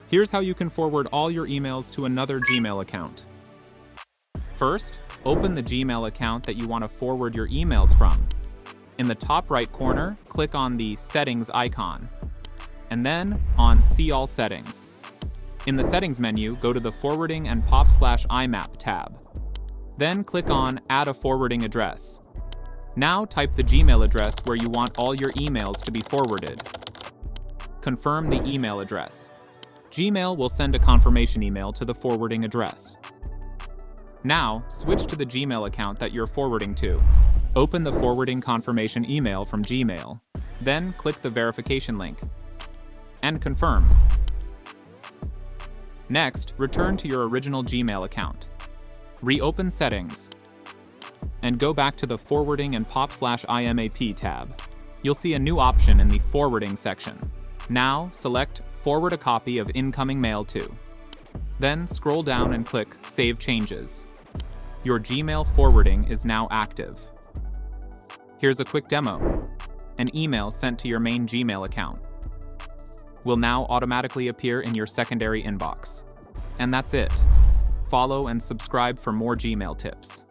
Here's how you can forward all your emails to another Gmail account. First, open the Gmail account that you want to forward your emails from. In the top right corner, click on the Settings icon, and then on See All Settings. In the Settings menu, go to the Forwarding and POP/IMAP tab. Then click on Add a forwarding address. Now type the Gmail address where you want all your emails to be forwarded. Confirm the email address. Gmail will send a confirmation email to the forwarding address. Now, switch to the Gmail account that you're forwarding to. Open the forwarding confirmation email from Gmail. Then click the verification link and confirm. Next, return to your original Gmail account. Reopen Settings and go back to the Forwarding and POP/IMAP tab. You'll see a new option in the Forwarding section. Now, select Forward a copy of incoming mail to. Then scroll down and click Save Changes. Your Gmail forwarding is now active. Here's a quick demo. An email sent to your main Gmail account will now automatically appear in your secondary inbox. And that's it. Follow and subscribe for more Gmail tips.